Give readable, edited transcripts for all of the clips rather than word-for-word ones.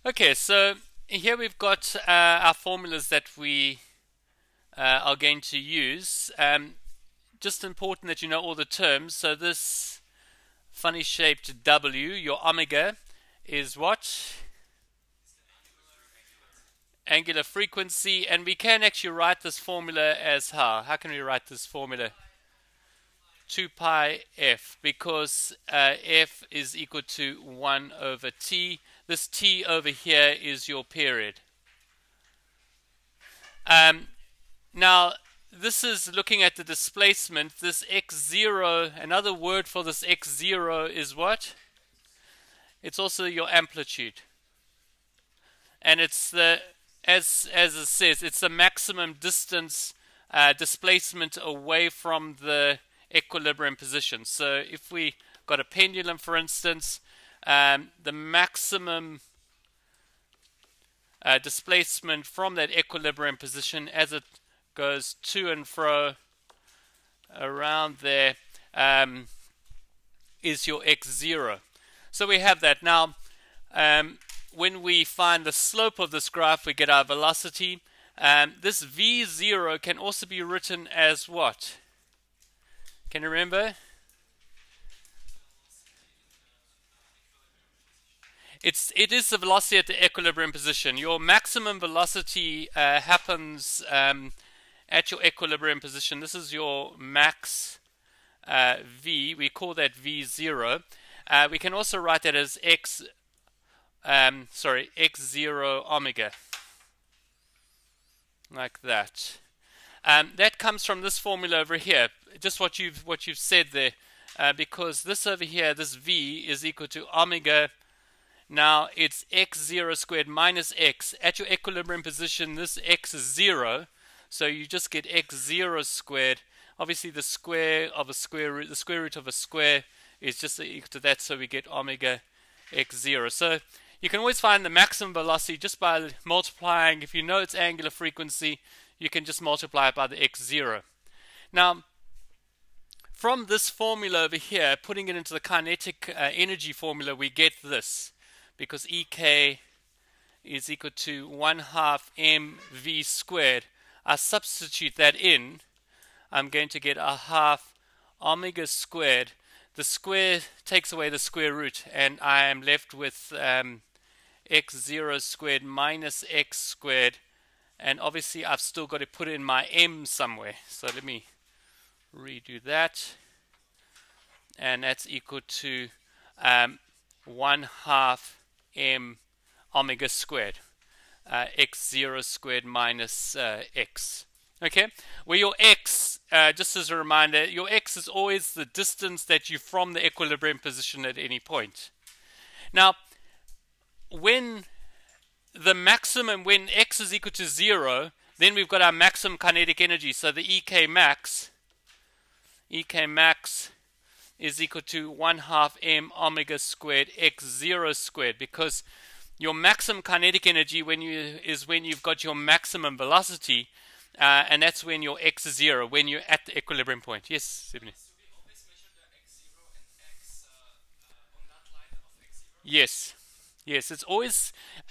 Okay, so here we've got our formulas that we are going to use. Just important that you know all the terms. So this funny shaped W, your omega, is what? Angular frequency. And we can actually write this formula as how? How can we write this formula? 2 pi f, because f is equal to 1 over t. This t over here is your period. Now, this is looking at the displacement. This x0, another word for this x0 is what? It's also your amplitude. And it's the, as it says, it's the maximum distance displacement away from the equilibrium position. So if we got a pendulum, for instance, the maximum displacement from that equilibrium position as it goes to and fro around there is your x0. So we have that. Now, when we find the slope of this graph, we get our velocity. This v0 can also be written as what? Can you remember? It is the velocity at the equilibrium position. Your maximum velocity happens at your equilibrium position. This is your max v. We call that v0. We can also write that as x0 omega, like that. That comes from this formula over here. Just what you've said there, because this over here, this v is equal to omega. Now it's x0 squared minus x. At your equilibrium position, this x is 0, so you just get x0 squared. Obviously, the square of a square root, the square root of a square is just equal to that, so we get omega x0. So you can always find the maximum velocity just by multiplying. If you know its angular frequency, you can just multiply it by the x0. Now, from this formula over here, putting it into the kinetic energy formula, we get this. Because Ek is equal to 1/2 mv squared. I substitute that in. I'm going to get a half omega squared. The square takes away the square root, and I am left with x0 squared minus x squared. And obviously, I've still got to put in my m somewhere. So let me redo that. And that's equal to 1/2 m omega squared, x0 squared minus x. Okay, where your x, just as a reminder, your x is always the distance that you from the equilibrium position at any point. Now, when x is equal to 0, then we've got our maximum kinetic energy. So the Ek max is equal to 1/2 m omega squared x0 squared, because your maximum kinetic energy is when you've got your maximum velocity, and that's when your x is 0, when you're at the equilibrium point. Yes, Sydney? So we always measure the x0 and x on that line of x0? Yes,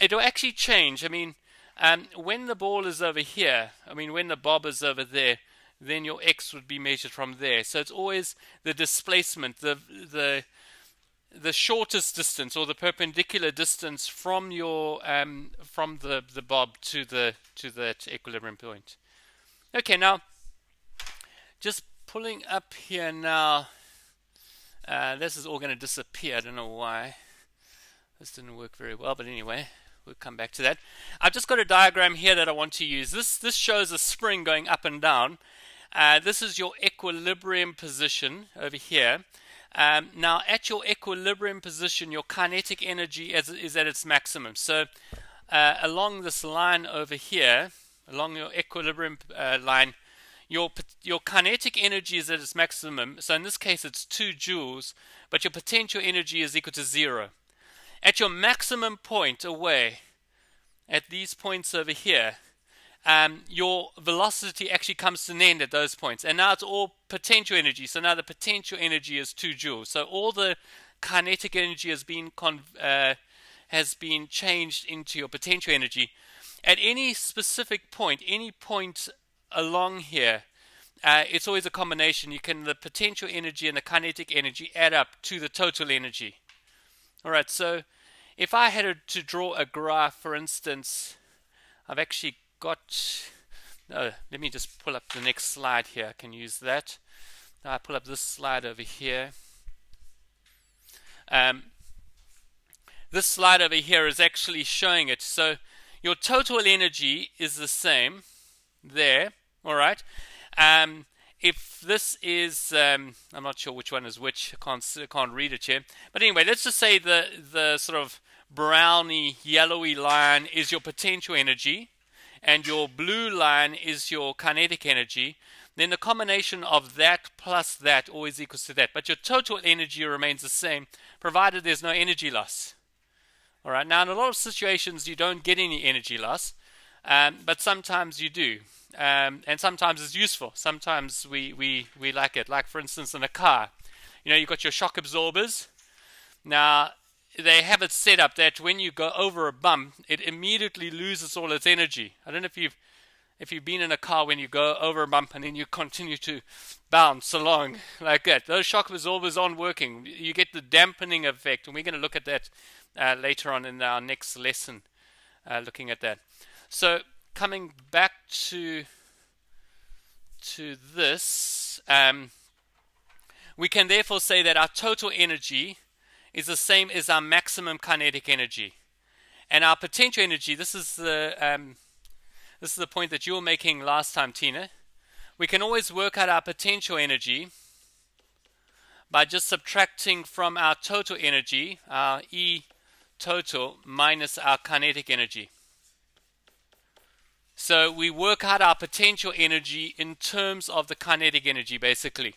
it'll actually change. I mean, when the ball is over here, when the bob is over there, then your x would be measured from there. So it's always the displacement, the shortest distance, or the perpendicular distance from your from the bob to that equilibrium point. Okay, now just pulling up here now. This is all going to disappear. I don't know why. This didn't work very well, but anyway, we'll come back to that. I've just got a diagram here that I want to use. This shows a spring going up and down. This is your equilibrium position over here. Now, at your equilibrium position, your kinetic energy is at its maximum. So, along this line over here, along your equilibrium line, your kinetic energy is at its maximum. So, in this case, it's 2 joules, but your potential energy is equal to 0. At your maximum point away, at these points over here, your velocity actually comes to an end at those points. And now it's all potential energy. So now the potential energy is 2 joules. So all the kinetic energy has been has been changed into your potential energy. At any specific point, any point along here, it's always a combination. The potential energy and the kinetic energy add up to the total energy. Alright, so if I had to draw a graph, for instance, I've actually got, let me just pull up the next slide here. I can use that. Now I pull up this slide over here. This slide over here is actually showing it. So your total energy is the same there, alright? If this is, I'm not sure which one is which, I can't read it here. But anyway, let's just say the sort of browny, yellowy line is your potential energy, and your blue line is your kinetic energy. Then the combination of that plus that always equals to that. But your total energy remains the same, provided there's no energy loss. Alright, now in a lot of situations you don't get any energy loss, but sometimes you do. And sometimes it's useful. Sometimes we like it. Like for instance in a car, you've got your shock absorbers. Now they have it set up that when you go over a bump, it immediately loses all its energy. I don't know if you've been in a car when you go over a bump and then you continue to bounce along like that. Those shock absorbers aren't working. You get the dampening effect, and we're going to look at that later on in our next lesson, looking at that. So coming back to this, we can therefore say that our total energy is the same as our maximum kinetic energy, and our potential energy. This is the point that you were making last time, Tina. We can always work out our potential energy by just subtracting from our total energy, our E total, minus our kinetic energy. So we work out our potential energy in terms of the kinetic energy, basically.